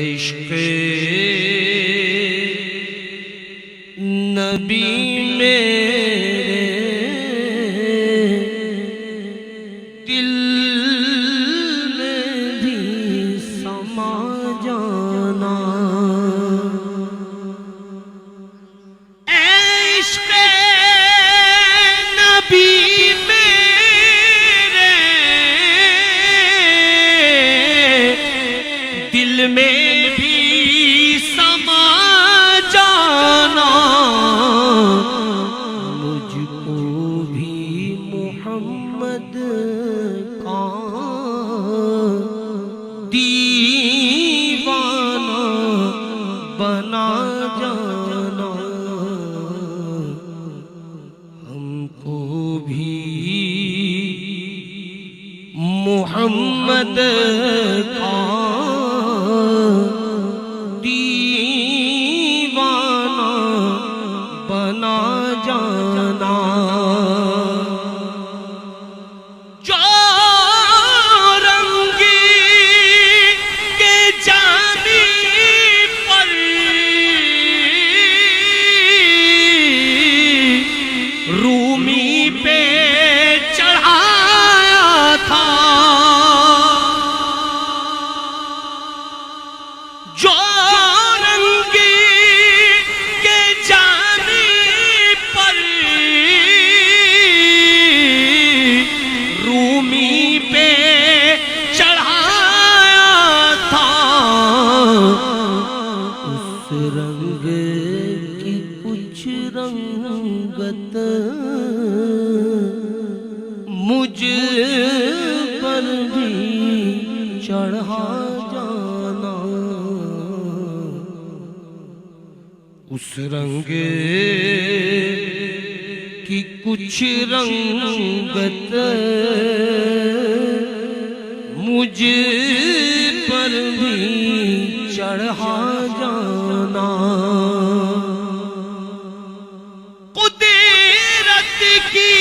عشق نبی میرے دل میں بھی سما جانا، اے عشق نبی میرے دل میں بھی سما جانا، مجھ کو بھی محمد کا دیوانہ بنا جانا، ہم کو بھی محمد کا دیوانہ بنا جانا، جو رنگی کے جانی پر رومی پہ چڑھایا تھا، جو رنگی کے جانی پر رومی پہ چڑھایا تھا، اس رنگ کی کچھ رنگت مجھ پر بھی چڑھا جانا، اس رنگ کی کچھ رنگت مجھ پر بھی چڑھا جانا، قدرت کی